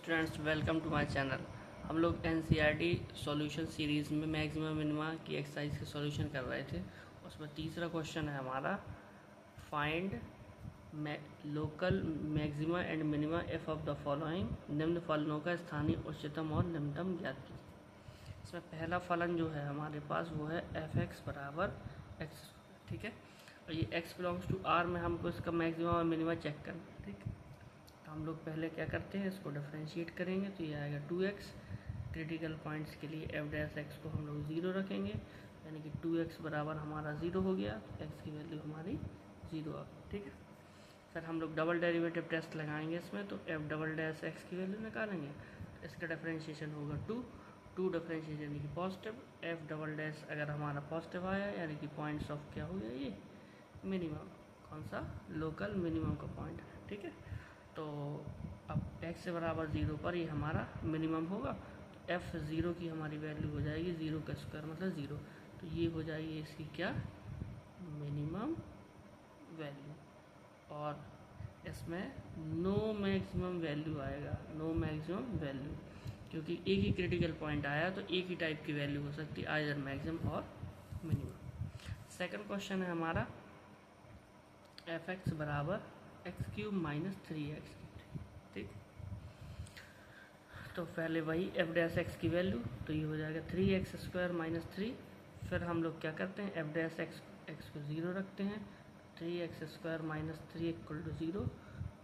Students, welcome to my channel. हम लोग NCERT solution series में मैक्सिमा मिनिमा की एक्सरसाइज के सॉल्यूशन कर रहे थे। उसमें तीसरा क्वेश्चन है हमारा, find local maxima and minima F of the following. निम्न फलनों का स्थानीय उच्चतम और निम्नतम ज्ञात कीजिए। इसमें पहला फलन जो है हमारे पास वो है एफ एक्स बराबर एक्स, ठीक है। और ये एक्स बिलोंग्स टू आर में हमको इसका मैक्सिमा और मिनिमा चेक करना है, ठीक है। तो हम लोग पहले क्या करते हैं, इसको डिफरेंशिएट करेंगे तो ये आएगा 2x। क्रिटिकल पॉइंट्स के लिए एफ डैश एक्स को हम लोग 0 रखेंगे, यानी कि 2x बराबर हमारा 0 हो गया, तो x की वैल्यू हमारी 0 आ गई, ठीक है। फिर हम लोग डबल डेरिवेटिव टेस्ट लगाएंगे इसमें, तो एफ डबल डैश एक्स की वैल्यू निकालेंगे, तो इसका डिफरेंशिएशन होगा 2 डिफरेंशिएशन यानी कि पॉजिटिव। एफ डबल डैश अगर हमारा पॉजिटिव आया यानी कि पॉइंट्स ऑफ क्या हो गया, ये मिनिमम, कौन सा, लोकल मिनिमम का पॉइंट है, ठीक है। तो अब x से बराबर 0 पर ये हमारा मिनिमम होगा, तो f 0 की हमारी वैल्यू हो जाएगी 0 का स्क्वायर मतलब 0, तो ये हो जाएगी इसकी क्या, मिनिमम वैल्यू। और इसमें नो मैक्सिमम वैल्यू आएगा, नो मैक्सिमम वैल्यू, क्योंकि एक ही क्रिटिकल पॉइंट आया तो एक ही टाइप की वैल्यू हो सकती है, आइदर मैक्सिमम और मिनिमम। सेकंड क्वेश्चन है हमारा, एफ एक्स बराबर एक्स क्यूब माइनस 3x, ठीक। तो पहले वही एफ डैश एक्स की वैल्यू, तो ये हो जाएगा 3x स्क्वायर माइनस 3। फिर हम लोग क्या करते हैं, एफ डैश एक्स को 0 रखते हैं, 3x square minus 3 equal to 0।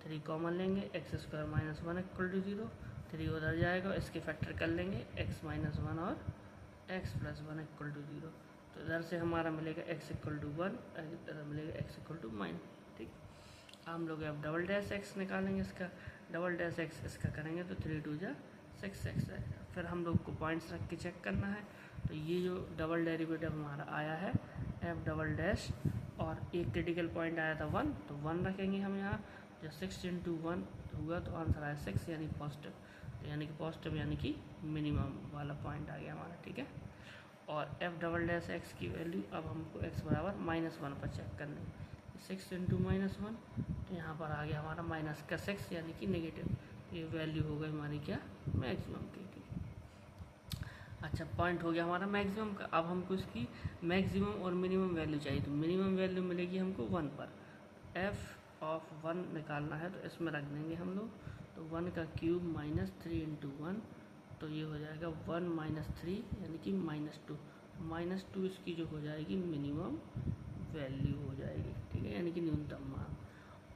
3 common लेंगे, x square minus 1 equal to 0। 3 उधर जाएगा, इसके फैक्टर कर लेंगे, x माइनस 1 और x प्लस 1 इक्वल टू 0। तो इधर से हमारा मिलेगा x इक्वल टू 1, इधर मिलेगा x इक्वल टू -, ठीक। हम लोग अब डबल डैश एक्स निकालेंगे, इसका डबल डैश एक्स इसका करेंगे तो 3 2 जा 6x आएगा। फिर हम लोग को पॉइंट्स रख के चेक करना है, तो ये जो डबल डेरिवेटिव हमारा आया है एफ डबल डैश, और एक क्रिटिकल पॉइंट आया था 1, तो 1 रखेंगे हम यहाँ। जब 6 × 1 हुआ तो आंसर आया 6, यानी पॉजिटिव, तो यानी कि पॉजिटिव यानी कि मिनिमम वाला पॉइंट आ गया हमारा, ठीक है। और एफ डबल डैश एक्स की वैल्यू अब हमको x बराबर -1 पर चेक करनी है। 6 × -1, तो यहाँ पर आ गया हमारा माइनस का 6 यानी कि नेगेटिव, ये वैल्यू हो गई हमारी क्या, मैक्सिमम की, ठीक। अच्छा, पॉइंट हो गया हमारा मैक्सिमम का। अब हमको इसकी मैक्सिमम और मिनिमम वैल्यू चाहिए, तो मिनिमम वैल्यू मिलेगी हमको 1 पर। एफ ऑफ 1 निकालना है, तो इसमें रख देंगे हम लोग, तो 1 का क्यूब माइनस 3 × 1, तो ये हो जाएगा 1 माइनस 3 यानी कि -2। -2 इसकी जो हो जाएगी मिनिमम वैल्यू हो जाएगी, ठीक है, यानी कि न्यूनतम मान।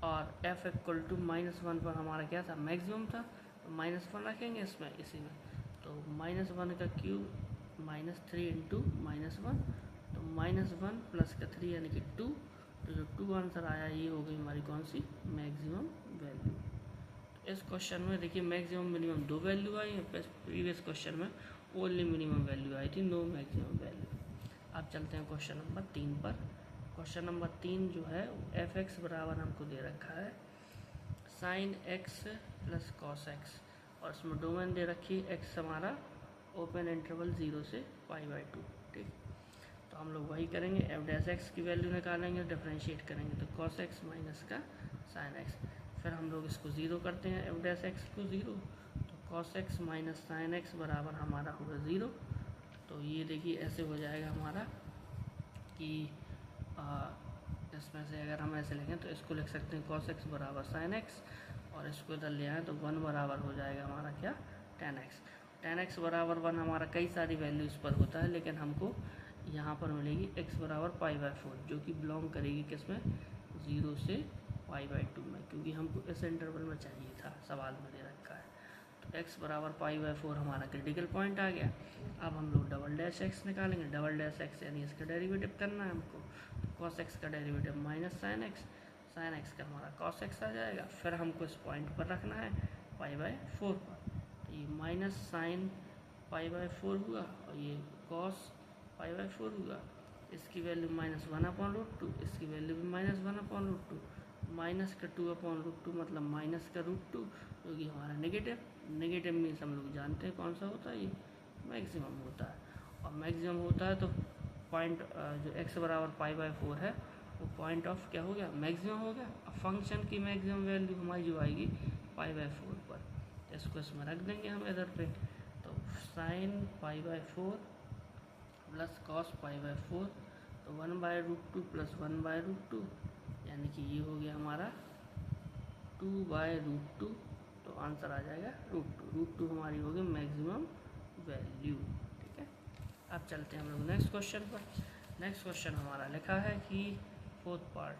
और f इक्वल टू -1 पर हमारा क्या था, मैक्सिमम था, तो -1 रखेंगे इसमें, इसी में, तो -1 का क्यूब -3 × -1, तो -1 प्लस का 3 यानी कि 2, तो जो 2 आंसर आया ये हो गई हमारी कौन सी, मैक्सिमम वैल्यू। तो इस क्वेश्चन में देखिए मैक्सिमम मिनिमम 2 वैल्यू आई है, प्रीवियस क्वेश्चन में ओनली मिनिमम वैल्यू आई थी, नो मैक्सिमम वैल्यू। अब चलते हैं क्वेश्चन नंबर 3 पर। क्वेश्चन नंबर 3 जो है, एफ एक्स बराबर हमको दे रखा है sine x plus cos x, और इसमें डोमेन दे रखी है एक्स हमारा ओपन इंटरवल 0 से π/2, ठीक। तो हम लोग वही करेंगे, एफ डैश एक्स की वैल्यू निकालेंगे, डिफरेंशिएट करेंगे, तो कॉस एक्स माइनस का साइन एक्स। फिर हम लोग इसको 0 करते हैं, एफ डैश एक्स को 0, तो cos x minus sine x बराबर हमारा होगा 0। तो ये देखिए ऐसे हो जाएगा हमारा कि इसमें से अगर हम ऐसे लिखें तो इसको लिख सकते हैं cos x बराबर sin x, और इसको इधर ले आए तो 1 बराबर हो जाएगा हमारा क्या, tan x। tan x बराबर 1 हमारा कई सारी वैल्यूज़ पर होता है, लेकिन हमको यहाँ पर मिलेगी x बराबर π/4, जो कि बिलोंग करेगी किसमें, 0 से π/2 में, क्योंकि हमको इस इंटरवल में चाहिए था, सवाल में दे रखा है। तो x बराबर π/4 हमारा क्रिटिकल पॉइंट आ गया। अब हम लोग डबल डैश एक्स निकालेंगे, डबल डैश एक्स यानी इसका डेरिवेटिव करना है हमको, तो कॉस एक्स का डेरिवेटिव माइनस साइन एक्स का हमारा कॉस एक्स आ जाएगा। फिर हमको इस पॉइंट पर रखना है π/4 पर, तो ये माइनस साइन π/4 हुआ और ये कॉस π/4 हुआ। इसकी वैल्यू -1/√2, इसकी वैल्यू भी -1/√2, माइनस का 2/√2 मतलब माइनस का √2, जो कि हमारा नेगेटिव मीन्स हम लोग जानते हैं कौन सा होता है, ये मैक्सिमम होता है। और मैक्सिमम होता है तो पॉइंट जो x बराबर π/4 है वो पॉइंट ऑफ क्या हो गया, मैक्सिमम हो गया। अब फंक्शन की मैक्सिमम वैल्यू हमारी जो आएगी π/4 पर, तो इसको इसमें रख देंगे हम इधर पे, तो sine pi by 4 plus cos pi by 4, तो 1/√2 प्लस 1/√2, यानी कि ये हो गया हमारा 2/√2, तो आंसर आ जाएगा √2 हमारी होगी मैक्सिमम वैल्यू। ठीक है, अब चलते हैं हम लोग नेक्स्ट क्वेश्चन पर। नेक्स्ट क्वेश्चन हमारा लिखा है कि फोर्थ पार्ट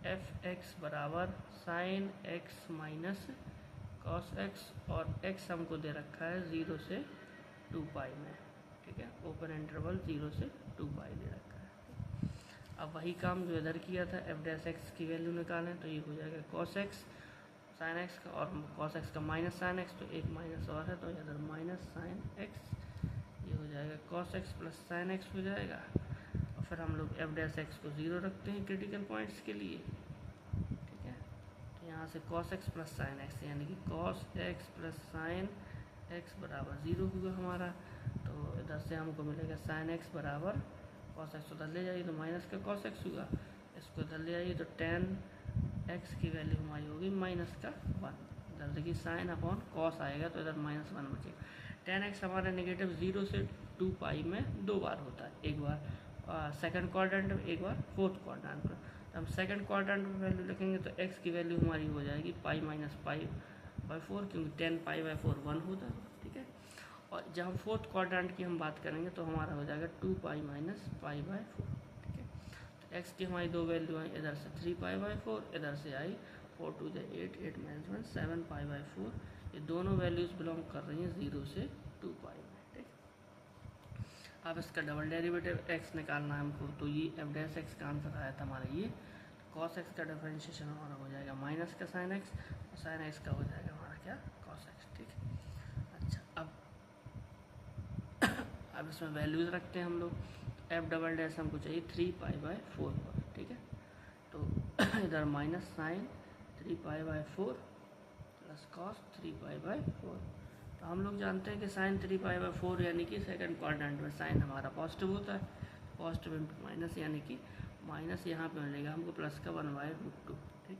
f(x) बराबर sine x minus cos x, और x हमको दे रखा है 0 से 2 पाई में। ठीक है, ओपन इंटरवल 0 से 2 पाई दे रखा है। अब वही काम जो इधर किया था, f(x) की वैल्यू निकालें, तो ये हो जाएगा cos x साइन x का, और cos x का माइनस साइन x, तो एक माइनस और है तो इधर माइनस साइन x, ये हो जाएगा cos x plus sign x हो जाएगा। और फिर हम लोग f(x) को 0 रखते हैं क्रिटिकल पॉइंट्स के लिए। ठीक है, तो यहाँ से cos x plus sign x, यानी कि cos x plus sign x बराबर 0 हुआ हमारा। तो इधर से हमको मिलेगा साइन x बराबर cos x, उधर ले जाइए तो माइनस का cos x हुआ, इसको इधर ले आइए तो tan x की वैल्यू हमारी होगी माइनस का 1। इधर देखिए साइन अपॉन कॉस आएगा तो इधर -1 बचेगा। tan x हमारा नेगेटिव 0 से 2 पाई में 2 बार होता है, एक बार सेकंड क्वाड्रेंट में, एक बार फोर्थ क्वाड्रेंट में। तो हम सेकंड क्वाड्रेंट में वैल्यू लिखेंगे तो x की वैल्यू हमारी हो जाएगी पाई माइनस पाई बाई 4, क्योंकि 10 पाई बाई 4 1 होता है। ठीक है, और जब हम फोर्थ क्वाड्रेंट की हम बात करेंगे तो हमारा हो जाएगा 2 पाई माइनस पाई बाई 4। ठीक है, तो x की हमारी दो वैल्यू आई, इधर से 3 पाई बाई 4, इधर से आई 4 2 8 8 -1 7 पाई बाई 4। ये दोनों वैल्यूज़ बिलोंग कर रही हैं 0 से 2 पाई में। ठीक, अब इसका डबल डेरिवेटिव x निकालना है हमको, तो ये f(x) का आंसर आया था हमारा ये। cos x का डिफरेंशिएशन हमारा हो जाएगा माइनस का साइन x, और साइन x का हो जाएगा हमारा क्या cos x। ठीक है, अच्छा अब इसमें वैल्यूज़ रखते हैं हम लोग। f" हमको चाहिए 3 पाई बाई 4 पर। ठीक है, तो इधर minus sine 3 pi by 4 plus cos 3 pi by 4। तो हम लोग जानते हैं कि साइन 3 पाई बाई 4 यानी कि सेकंड क्वाड्रेंट में साइन हमारा पॉजिटिव होता है, पॉजिटिव इंटू माइनस, यानी कि माइनस यहाँ पे मिलेगा हमको प्लस का 1/√2। ठीक,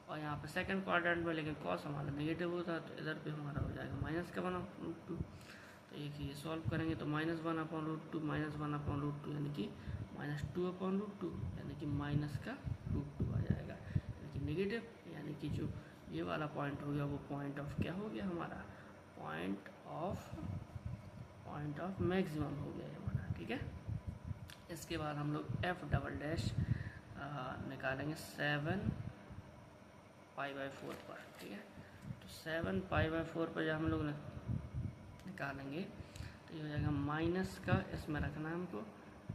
और यहाँ पे सेकंड क्वाड्रेंट में लेकिन कॉस हमारा नेगेटिव होता है, तो इधर पे हमारा हो जाएगा माइनस का 1/√2। तो एक ही सॉल्व करेंगे तो -1/√2 -1/√2 यानी कि -2/√2, यानी कि माइनस का √2 आ जाएगा, यानी कि नेगेटिव, यानी कि जो ये वाला पॉइंट हो गया वो पॉइंट ऑफ क्या हो गया हमारा, पॉइंट ऑफ मैक्सिमम हो गया हमारा। ठीक है, इसके बाद हम लोग f" निकालेंगे 7 पाई बाई 4 पर। ठीक है, तो 7 पाई बाई 4 पर जब हम लोग निकालेंगे तो ये हो जाएगा माइनस का, इसमें रखना है हमको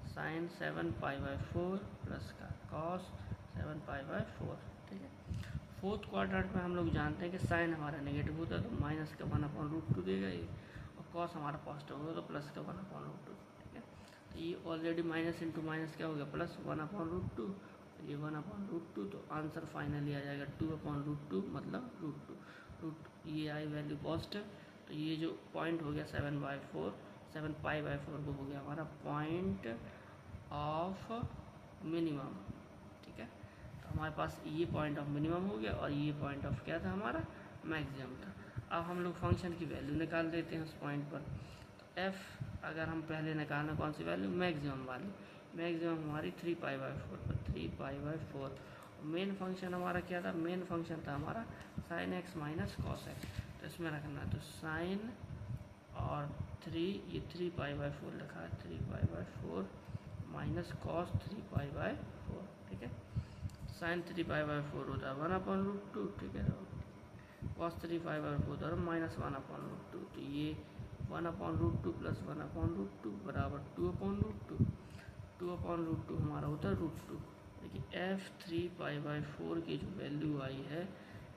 साइन 7 पाई बाई 4 प्लस का कॉस 7 पाई बाई 4। ठीक है, फोर्थ क्वाड्रेंट में हम लोग जानते हैं कि साइन हमारा नेगेटिव होता है तो माइनस का 1/√2 देगा ये, और कॉस हमारा पॉजिटिव होगा तो प्लस का 1/√2। ठीक है, तो ये ऑलरेडी माइनस इंटू माइनस क्या हो गया प्लस 1/√2, ये 1/√2, तो आंसर फाइनली आ जाएगा 2/√2, मतलब √2। ये आई वैल्यू पॉजिटिव, तो ये जो पॉइंट हो गया 7 पाई बाई 4 वो हो गया हमारा पॉइंट ऑफ मिनिमम। ठीक है, तो हमारे पास ये पॉइंट ऑफ मिनिमम हो गया, और ये पॉइंट ऑफ क्या था हमारा, मैक्सिमम था। अब हम लोग फंक्शन की वैल्यू निकाल देते हैं उस पॉइंट पर। तो f अगर हम पहले निकालना कौन सी वैल्यू, मैक्सिमम वाली, मैक्सिमम हमारी 3 पाई बाई 4 पर, 3 पाई बाई 4। मेन फंक्शन हमारा क्या था, मेन फंक्शन था हमारा sine x minus cos x, तो इसमें रखना है तो साइन और 3, ये 3 पाई बाई 4 लिखा है, 3 pi by 4 minus cos 3 pi by 4। ठीक है, साइन 3 पाई बाई 4 होता है 1/√2। ठीक है, कॉस 3 पाई बाई 4 होता है -1/√2, तो ये 1/√2 प्लस 1/√2 बराबर 2/√2। 2/√2 हमारा होता है √2। देखिए f3 पाई बाई 4 की जो वैल्यू आई है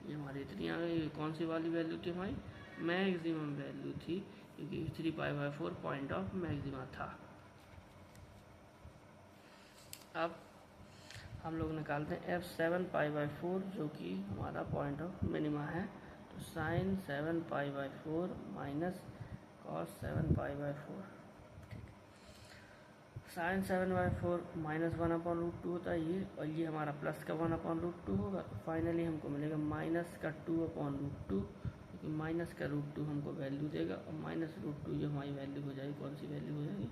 ये हमारी इतनी आ गई। कौन सी वाली वैल्यू थी हमारी, मैक्सिमम वैल्यू थी, क्योंकि 3 pi by 4 point of maxima था। अब हम लोग निकालते हैं f7 पाई बाई 4 जो कि हमारा पॉइंट ऑफ मिनिमा है, तो sine 7 pi by 4 minus cos 7 pi by 4। Sine 7 by 4 minus 1/√2 होता है ये, और ये हमारा प्लस का 1/√2 होगा, तो फाइनली हमको मिलेगा माइनस का 2/√2, क्योंकि माइनस का √2 हमको वैल्यू देगा और -√2 जो हमारी वैल्यू हो जाएगी, कौन सी वैल्यू हो जाएगी,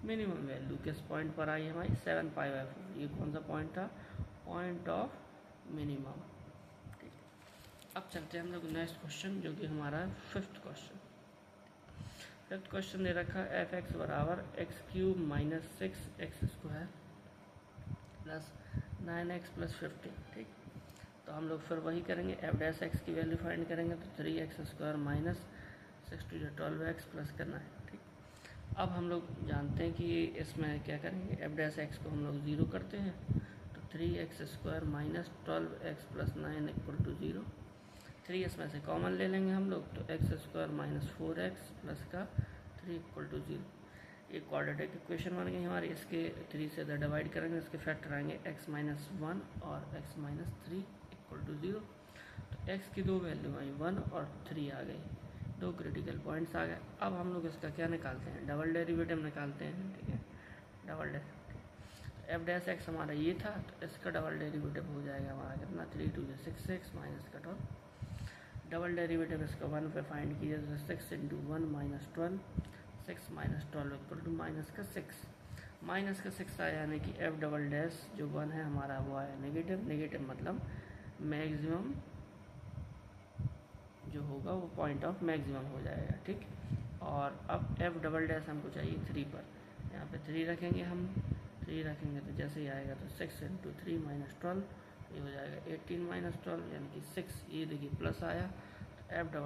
मिनिमम वैल्यू। किस पॉइंट पर आई हमारी 7π/4, ये कौन सा पॉइंट था, पॉइंट ऑफ मिनिमम। ठीक, अब चलते हैं हम लोग नेक्स्ट क्वेश्चन जो कि हमारा है फिफ्थ क्वेश्चन। फिफ्थ क्वेश्चन दे रखा है f(x) बराबर x³ - 6x² plus 9x plus 15। ठीक, तो हम लोग फिर वही करेंगे, f' की वैल्यू फाइंड करेंगे तो 3x² माइनस 6 × 12x प्लस करना है। ठीक, अब हम लोग जानते हैं कि इसमें क्या करेंगे, f' को हम लोग 0 करते हैं तो 3x² माइनस 12x प्लस 9 = 0। 3 इसमें से कॉमन ले लेंगे हम लोग तो x² माइनस 4x प्लस का 3 = 0। ये क्वाड्रेटिक इक्वेशन बन गई हमारी। इसके 3 से इधर डिवाइड करेंगे, इसके फैक्टर आएंगे x - 1 और x - 3 = 0। तो x की दो वैल्यू आई 1 और 3 आ गई, दो क्रिटिकल पॉइंट्स आ गए। अब हम लोग इसका क्या निकालते हैं, डबल डेरिवेटिव निकालते हैं। ठीक है, डबल डेरिवेटिव f' हमारा ये था तो इसका डबल डेरिवेटिव हो जाएगा हमारा कितना, 3 × 2 = 6x माइनस का 12। डबल डेरिवेटिव इसका 1 पे फाइंड कीजिए तो 6 × 1 - 12, 6 - 12 = माइनस का 6, माइनस का 6 आया, यानी कि f" जो 1 है हमारा वो आया नेगेटिव। नेगेटिव मतलब मैक्सिमम जो होगा वो पॉइंट ऑफ मैक्सिमम हो जाएगा। ठीक, और अब f" हमको चाहिए 3 पर, यहाँ पे 3 रखेंगे हम। 3 रखेंगे तो जैसे ही आएगा तो 6 × 3 - 12, ये हो जाएगा 18 - 12 यानी कि 6। ये देखिए प्लस आया तो f"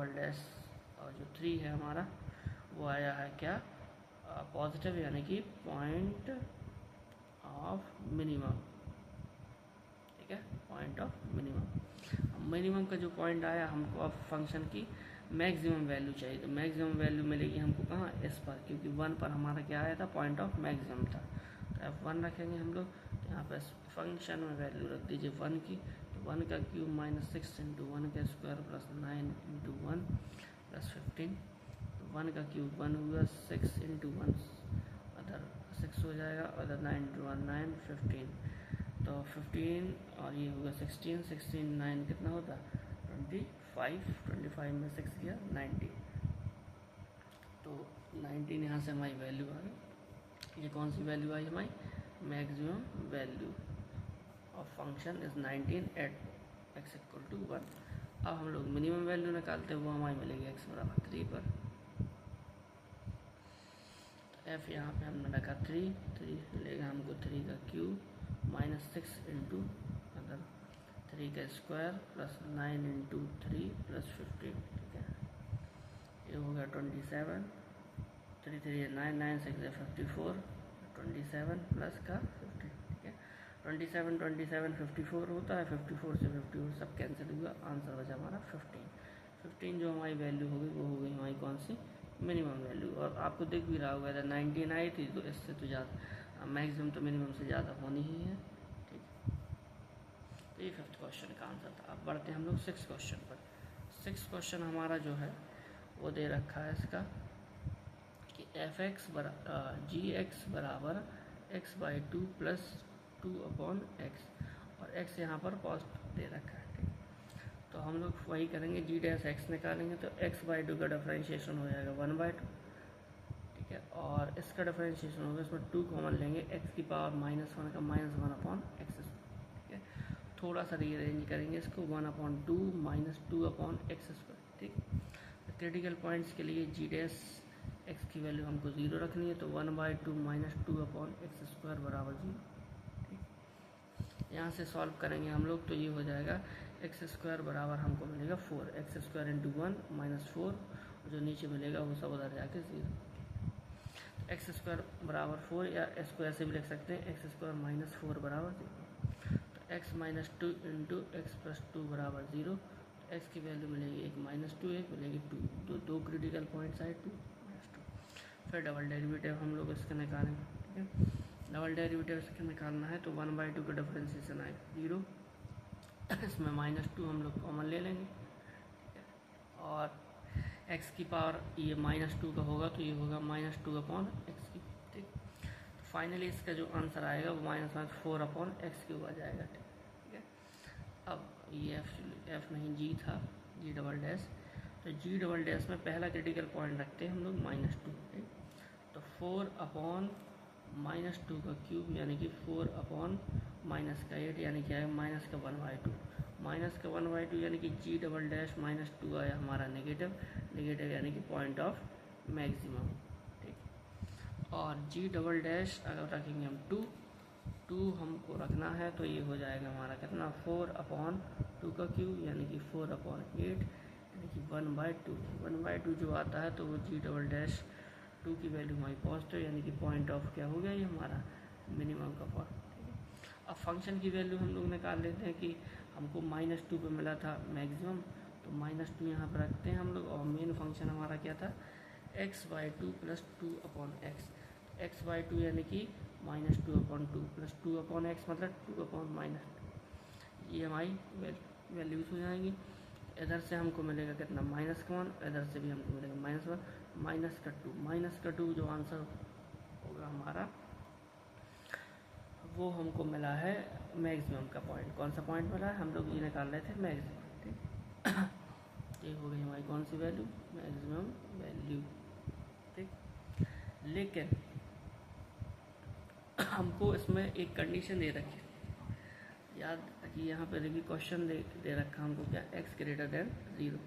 और जो 3 है हमारा वो आया है क्या, पॉजिटिव, यानी कि पॉइंट ऑफ मिनिमम। ठीक है, पॉइंट ऑफ मिनिमम। मिनिमम का जो पॉइंट आया हमको अब फंक्शन की मैक्सिमम वैल्यू चाहिए, तो मैक्सिमम वैल्यू मिलेगी हमको कहाँ, इस पर, क्योंकि 1 पर हमारा क्या आया था, पॉइंट ऑफ मैक्सिमम था। तो f1 रखेंगे हम लोग, तो यहाँ पर फंक्शन में वैल्यू रख दीजिए 1 की, तो 1 का क्यूब माइनस 6 × 1 का स्क्वायर प्लस 9 × 1 प्लस 15। 1 का क्यूब 1 हुआ, 6 × 1 अदर 6 हो जाएगा, अदर 9 × 1 9, 15। तो 15 और ये होगा 16, 16 9 कितना होता, 25, 25 में 6 गया 90। तो 19 यहाँ से हमारी वैल्यू आ गई। ये कौन सी वैल्यू आई हमारी, maximum value of function is 19 at x = 1। अब हम लोग मिनिमम वैल्यू निकालते हैं, वो हमारी मिलेगी x बराबर 3 पर। तो f यहाँ पे हमने रखा 3 मिलेगा हमको 3 का क्यूब माइनस 6 × अगर 3 का स्क्वायर प्लस 9 × 3 प्लस 15। ठीक है, ये हो गया 27, 3 3 9, 9 6 54, 27 प्लस का 15। ठीक है, 27 27 54 होता है, 54 से 54 सब कैंसिल हुआ, आंसर बचा हमारा 15। 15 जो हमारी वैल्यू होगी वो हो गई हमारी कौन सी, मिनिमम वैल्यू। और आपको दिख भी रहा होगा 19 आई थी, तो इससे तो ज़्यादा मैक्सिमम तो मिनिमम से ज़्यादा होनी ही है। ठीक, तो ये फिफ्थ क्वेश्चन का आंसर था। अब बढ़ते हैं हम लोग सिक्स क्वेश्चन पर। सिक्स क्वेश्चन हमारा जो है वो दे रखा है इसका कि g(x) बराबर x/2 प्लस 2/x, और x यहाँ पर पॉजिटिव दे रखा है। ठीक, तो हम लोग वही करेंगे, g' निकालेंगे तो x/2 का डिफरेंशिएशन हो जाएगा 1/2। ठीक है, और इसका डिफरेंशिएशन होगा, इसमें 2 कॉमन लेंगे, x की पावर -1 का -1/x। ठीक है, थोड़ा सा रीअरेंज करेंगे इसको, 1/2 - 2/x²। ठीक, क्रिटिकल पॉइंट्स के लिए g' की वैल्यू हमको 0 रखनी है, तो 1/2 - 2/x² बराबर 0। ठीक, यहाँ से सॉल्व करेंगे हम लोग तो ये हो जाएगा x² बराबर हमको मिलेगा 4, x² × 1 - 4, जो नीचे मिलेगा वो सब उधर जाके 0। x² बराबर 4, या स्क्वायर से भी लिख सकते हैं, x² - 4 बराबर 0। तो x - 2 × x + 2 बराबर 0। तो x की वैल्यू मिलेगी 1 - 2, 1 मिलेगी 2, दो क्रिटिकल पॉइंट्स आए 2 - 2। फिर डबल डेरिवेटिव हम लोग इसका निकालेंगे। ठीक है, डबल डेरिवेटिव इसका निकालना है तो 1/2 का डिफरेंशिएशन आए 0, इसमें -2 हम लोग कॉमन ले लेंगे। ठीक है, और x की पावर ये -2 का होगा तो ये होगा -2/x। ठीक, तो फाइनली इसका जो आंसर आएगा वो -4/x³ आ जाएगा। ठीक है, अब ये f नहीं g था, g', तो जी डबल डैश में पहला क्रिटिकल पॉइंट रखते हैं हम लोग -2, ठीक। तो 4/-2 का क्यूब यानी कि 4/-8 यानी क्या है -1/2, -1/2 यानी कि जी डबल डैश -2 आया हमारा नेगेटिव यानी कि पॉइंट ऑफ मैक्सिमम, ठीक। और जी डबल डैश अगर रखेंगे हम 2 हमको रखना है तो ये हो जाएगा हमारा कितना 4/2 का क्यूब यानी कि 4/8 यानी कि 1/2 जो आता है तो वो जी डबल डैश 2 की वैल्यू हमारी पॉजिटिव यानी कि पॉइंट ऑफ क्या हो गया ये हमारा मिनिमम का पॉइंट, ठीक है। अब फंक्शन की वैल्यू हम लोग निकाल लेते हैं कि हमको -2 पे मिला था मैक्सिमम, तो -2 यहाँ पर रखते हैं हम लोग। और मेन फंक्शन हमारा क्या था x/2 + 2/x, x/2 यानी कि -2/2 + 2/x मतलब 2/-2, ये हमारी वैल्यूज हो जाएंगी। इधर से हमको मिलेगा कितना -1, इधर से भी हमको मिलेगा -1 -2 जो आंसर होगा हमारा वो हमको मिला है मैक्सिमम का पॉइंट। कौन सा पॉइंट मिला है, हम लोग ये निकाल रहे थे मैक्सिमम, ठीक। ये हो गई हमारी कौन सी वैल्यू, मैक्सिमम वैल्यू, ठीक। लेकिन हमको इसमें एक कंडीशन दे रखी है, याद कि यहाँ पे देखिए क्वेश्चन दे रखा हमको क्या x > 0।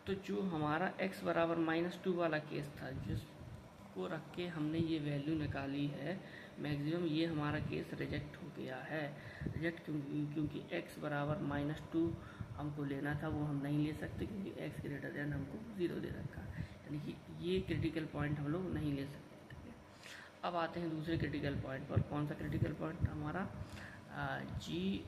तो जो हमारा x बराबर -2 वाला केस था जिसको रख के हमने ये वैल्यू निकाली है मैक्सिमम, ये हमारा केस रिजेक्ट हो गया है। रिजेक्ट क्योंकि x बराबर -2 हमको लेना था वो हम नहीं ले सकते क्योंकि x > हमको 0 दे रखा है, यानी कि ये क्रिटिकल पॉइंट हम लोग नहीं ले सकते। अब आते हैं दूसरे क्रिटिकल पॉइंट पर। कौन सा क्रिटिकल पॉइंट हमारा जी,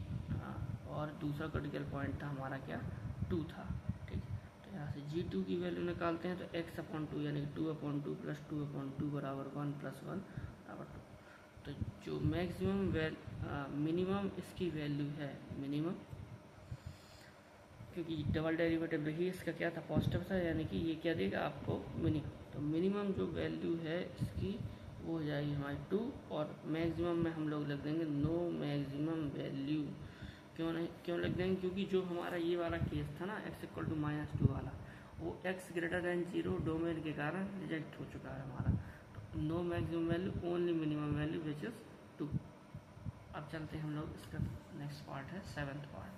और दूसरा क्रिटिकल पॉइंट था हमारा क्या 2 था, ठीक। तो यहाँ से G2 की वैल्यू निकालते हैं तो x/2 यानी 2/2 + 2/2 बराबर 1 + 1 बराबर 2। तो जो मैक्सिमम मिनिमम इसकी वैल्यू है मिनिमम, क्योंकि डबल डेरिवेटिव देखिए इसका क्या था पॉजिटिव था यानी कि ये क्या देगा आपको मिनिमम। तो मिनिमम जो वैल्यू है इसकी वो हो जाएगी हमारी 2, और मैक्सिमम में हम लोग लिख देंगे नो मैक्सिमम वैल्यू। क्यों लिख देंगे, क्योंकि जो हमारा ये वाला केस था ना x = -2 वाला, वो x > 0 डोमेन के कारण रिजेक्ट हो चुका है हमारा। तो no maximum value, only minimum value which is 2। अब चलते हैं हम लोग, इसका नेक्स्ट पार्ट है 7th पार्ट।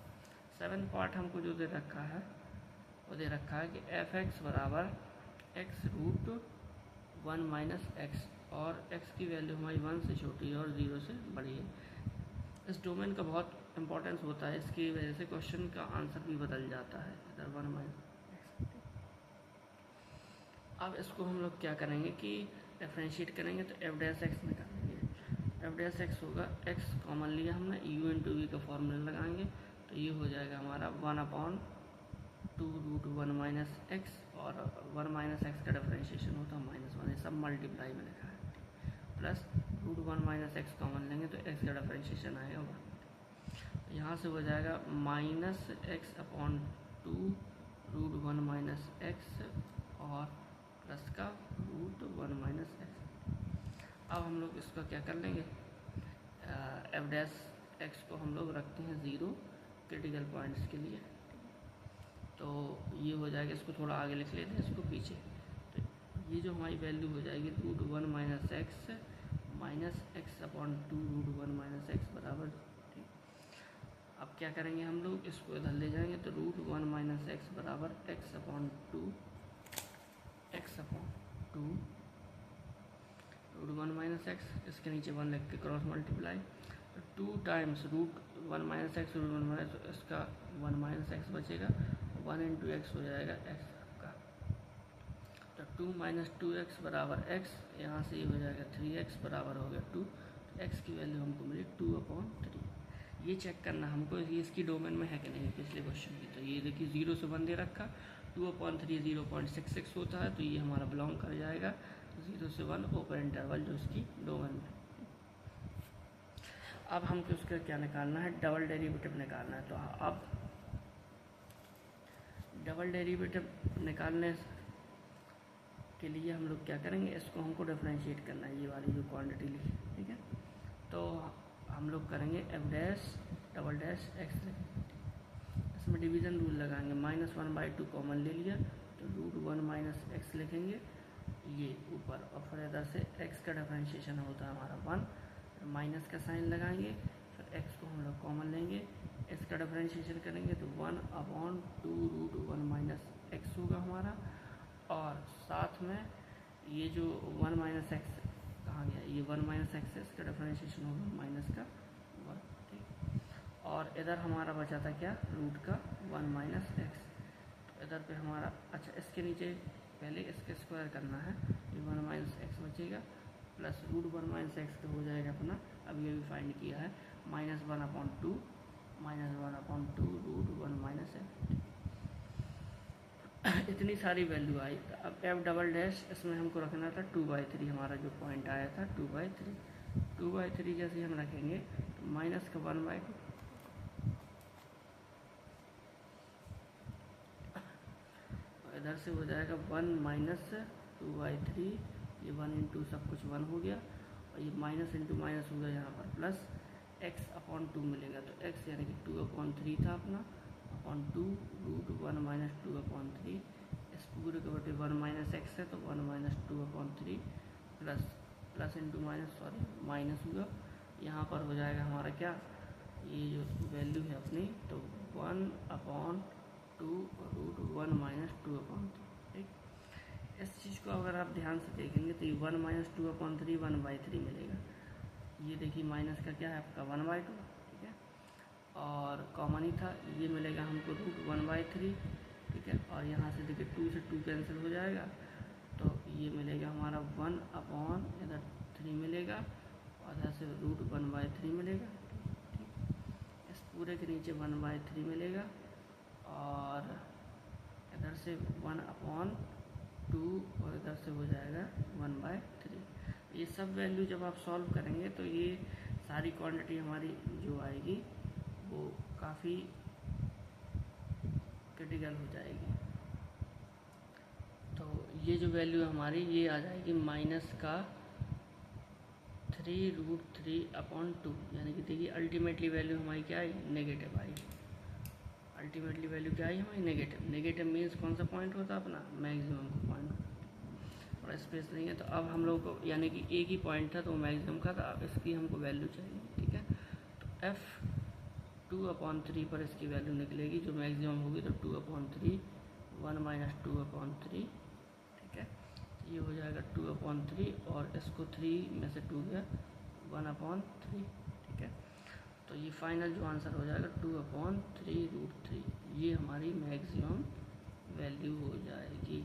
7th पार्ट हमको जो दे रखा है वो दे रखा है कि f(x) बराबर x√1 - x, और x की वैल्यू हमारी 1 से छोटी है और 0 से बड़ी है। इस डोमेन का बहुत इंपॉर्टेंस होता है, इसकी वजह से क्वेश्चन का आंसर भी बदल जाता है इधर 1 - x। अब इसको हम लोग क्या करेंगे कि डिफरेंशिएट करेंगे तो f' निकालेंगे। f' होगा x कॉमन लिया हमने, u × v का फॉर्मूला लगाएंगे तो ये हो जाएगा हमारा 1/2√1 - x, और 1 - x का डिफरेंशिएशन होता है -1, ये सब मल्टीप्लाई में लिखा है, प्लस √1 - x कॉमन लेंगे तो x का डिफरेंशिएशन आएगा 1। यहाँ से हो जाएगा -x/2 √1 - x और प्लस का √1 - x। अब हम लोग इसका क्या कर लेंगे, f' को हम लोग रखते हैं 0 क्रिटिकल पॉइंट्स के लिए, तो ये हो जाएगा। इसको थोड़ा आगे लिख लेते हैं, इसको पीछे। तो ये जो हमारी वैल्यू हो जाएगी √1 - x -x/2 √1 - x बराबर, ठीक। अब क्या करेंगे हम लोग, इसको इधर ले जाएंगे तो √1 - x बराबर x/2 √1 - x, इसके नीचे 1 लिख के cross multiply, 2 times √1 - x √1 - x, इसका 1 - x बचेगा, 1 × x हो जाएगा x का। तो 2 - 2x बराबर x, यहाँ से ये हो जाएगा 3x बराबर हो गया 2। तो x की वैल्यू हमको मिली 2/3। ये चेक करना हमको ये इसकी डोमेन में है कि नहीं पिछले क्वेश्चन की। तो ये देखिए 0 से 1 दे रखा, 2/3 0.66 होता है, तो ये हमारा बिलोंग कर जाएगा 0 से 1 ओपन इंटरवल जो इसकी डोमेन में। अब हमको उसका क्या निकालना है, डबल डेरिवेटिव निकालना है। तो अब डबल डेरिवेटिव निकालने के लिए हम लोग क्या करेंगे, इसको हमको डिफरेंशिएट करना है, ये वाली जो क्वांटिटी लिखी, ठीक है। तो हम लोग करेंगे f' x, इसमें डिवीज़न रूल लगाएंगे, -1/2 कॉमन ले लिया वन माइनस एक्स लिखेंगे ये ऊपर, और फिर इधर से x का डिफरेंशिएशन होता है हमारा 1, माइनस का साइन लगाएंगे, फिर x को हम लोग कॉमन लेंगे, x का डिफरेंशिएशन करेंगे तो 1/2√1 माइनस एक्स होगा हमारा, और साथ में ये जो 1 माइनस एक्स कहाँ गया, ये 1 माइनस एक्स है, इसका डिफरेंशिएशन होगा माइनस का 1, ठीक। और इधर हमारा बचा था क्या, रूट का 1 माइनस एक्स, तो इधर पे हमारा, अच्छा इसके नीचे पहले इसके स्क्वायर करना है, ये 1 माइनस एक्स बचेगा प्लस रूट 1 माइनस एक्स का हो जाएगा अपना, अभी अभी फाइंड किया है, -1/2 रूट 1 माइनस एक्स। इतनी सारी वैल्यू आई। अब एफ डबल डैश इसमें हमको रखना था 2/3, हमारा जो पॉइंट आया था 2/3 जैसे हम रखेंगे तो माइनस का 1/2, इधर से हो जाएगा 1 माइनस 2/3, ये 1 इंटू सब कुछ 1 हो गया, और ये माइनस इंटू माइनस हो गया यहाँ पर प्लस x/2 मिलेगा, तो x यानी कि 2/3 था अपना, (2 रूट 1 माइनस 2/3), इस पूरे के बटे 1 माइनस एक्स है तो 1 minus 2/3 plus into minus, sorry minus हुआ, यहाँ पर हो जाएगा हमारा क्या, ये जो वैल्यू है अपनी, तो 1/2 रूट 1 माइनस 2/3, ठीक। इस चीज़ को अगर आप ध्यान से देखेंगे तो ये 1 माइनस 2/3 1/3 मिलेगा, ये देखिए माइनस का क्या है आपका 1/2, ठीक है, और कॉमन ही था, ये मिलेगा हमको रूट 1/3, ठीक है, और यहाँ से देखिए 2 से 2 कैंसिल हो जाएगा, तो ये मिलेगा हमारा 1/3 मिलेगा, और इधर से रूट 1/3 मिलेगा, ठीक। इस पूरे के नीचे 1/3 मिलेगा, और इधर से 1/2, और इधर से हो जाएगा 1/3। ये सब वैल्यू जब आप सॉल्व करेंगे तो ये सारी क्वांटिटी हमारी जो आएगी वो काफ़ी क्रिटिकल हो जाएगी। तो ये जो वैल्यू हमारी ये आ जाएगी माइनस का 3√3/2, यानी कि देखिए अल्टीमेटली वैल्यू हमारी क्या आई, नेगेटिव आई, अल्टीमेटली वैल्यू क्या आई हमारी, नेगेटिव। नेगेटिव मीन्स कौन सा पॉइंट होता है अपना, मैक्सिमम का पॉइंट, और स्पेस नहीं है तो अब हम लोग को, यानी कि एक ही पॉइंट था तो मैक्सिमम का था, अब इसकी हमको वैल्यू चाहिए, ठीक है। तो f2/3 पर इसकी वैल्यू निकलेगी जो मैक्सिमम होगी, तो 2/3 1 माइनस 2/3, ठीक है, तो ये हो जाएगा 2/3, और इसको 3 में से 2 गया 1/3, ठीक है। तो ये फाइनल जो आंसर हो जाएगा 2/3√3, ये हमारी मैक्सिमम वैल्यू हो जाएगी।